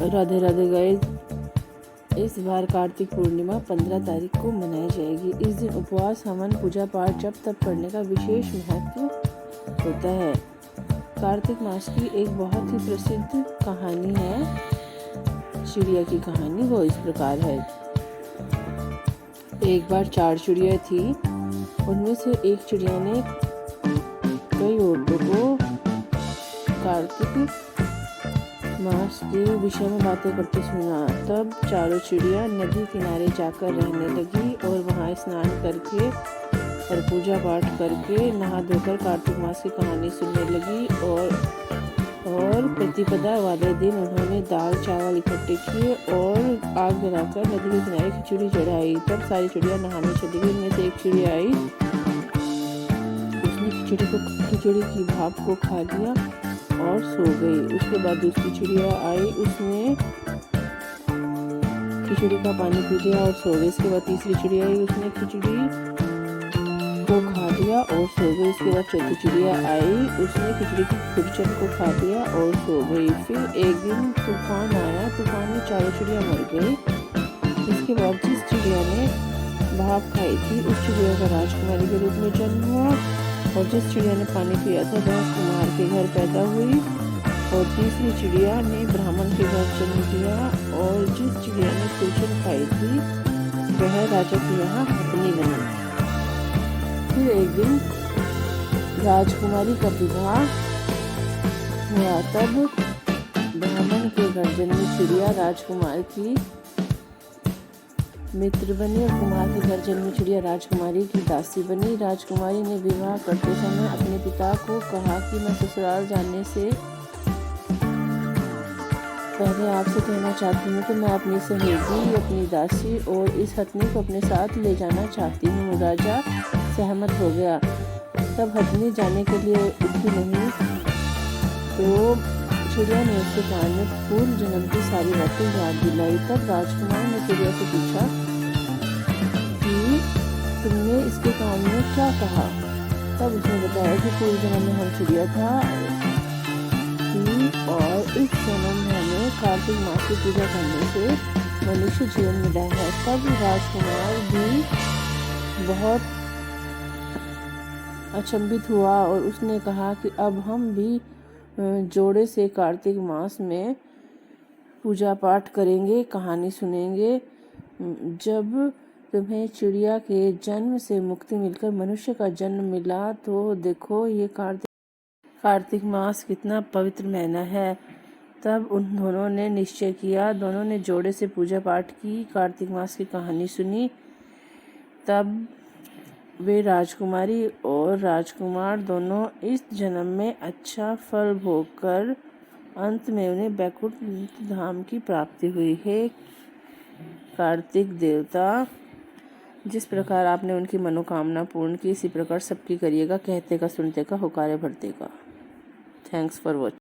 Radhe Radhe guys. इस बार कार्तिक पूर्णिमा 15 तारीख को मनाई जाएगी। इस दिन उपवास, हवन, पूजा पाठ, जप तप करने का विशेष महत्व होता है। कार्तिक मास की एक बहुत ही प्रसिद्ध कहानी है, चिड़िया की कहानी। वो इस प्रकार है। एक बार 4 चिड़िया थी। उनमें से एक चिड़िया ने कई औरतों को कार्तिक मास के विषय में बातें करते सुना। तब चारों चिड़िया नदी किनारे जाकर रहने लगी और वहां स्नान करके और पूजा पाठ करके नहा धोकर कार्तिक मास की कहानी सुनने लगी। और प्रतिपदा वाले दिन उन्होंने दाल चावल इकट्ठे किए और आग जलाकर नदी के किनारे खिचड़ी चढ़ाई। तब सारी चिड़िया नहाने चली गई। उनमें से एक चिड़िया आई, उसने खिचड़ी की भाप को खा लिया और सो गई। उसके बाद दूसरी चिड़िया आई, उसने खिचड़ी का पानी पी लिया और सो गई। इसके बाद तीसरी चिड़िया आई, उसने खिचड़ी को खा लिया और सो गई। इसके बाद चौथी चिड़िया आई, उसने खिचड़ी की खुरचन को खा लिया और सो गई। फिर एक दिन तूफान आया। तूफान में चारों चिड़िया मर गई। इसके बाद जिस चिड़िया ने भाप खाई थी, उस चिड़िया का राजकुमारी के रूप में जन्म हुआ। और जिस चिड़िया ने पानी पिया था वह कुमार के घर पैदा हुई। और तीसरी चिड़िया ने ब्राह्मण के घर जन्म लिया। और जिस चिड़िया ने खुरचन खाई थी वह राजा के यहाँ हथनी बनी। फिर एक दिन राजकुमारी का विवाह हुआ। तब ब्राह्मण के घर जन्मी चिड़िया राजकुमार की मित्र बनी और कुमार के घर जन्मी चिड़िया राजकुमारी की दासी बनी। राजकुमारी ने विवाह करते समय अपने पिता को कहा कि मैं ससुराल जाने से पहले आपसे कहना चाहती हूँ कि मैं अपनी सहेली, अपनी दासी और इस हथनी को अपने साथ ले जाना चाहती हूँ। राजा सहमत हो गया। तब हथनी जाने के लिए उठी नहीं तो चिड़िया ने उसके कान में पूर्व जन्म की सारी बातें याद दिलाई। तब राजकुमार ने चिड़िया से पूछा कि तुमने इसके कान में क्या कहा। तब उसने बताया कि पूर्व जन्म में हम चिड़िया था और इस जन्म में हमें कार्तिक मास की पूजा करने से मनुष्य जीवन मिला है। तब राजकुमार भी बहुत अचंभित हुआ और उसने कहा कि अब हम भी जोड़े से कार्तिक मास में पूजा पाठ करेंगे, कहानी सुनेंगे। जब तुम्हें चिड़िया के जन्म से मुक्ति मिलकर मनुष्य का जन्म मिला तो देखो ये कार्तिक मास कितना पवित्र महीना है। तब उन दोनों ने निश्चय किया। दोनों ने जोड़े से पूजा पाठ की, कार्तिक मास की कहानी सुनी। तब वे राजकुमारी और राजकुमार दोनों इस जन्म में अच्छा फल भोगकर अंत में उन्हें बैकुंठ धाम की प्राप्ति हुई। हे कार्तिक देवता, जिस प्रकार आपने उनकी मनोकामना पूर्ण की, इसी प्रकार सबकी करिएगा। कहते का सुनते का, होकारे भरते का। Thanks for watching.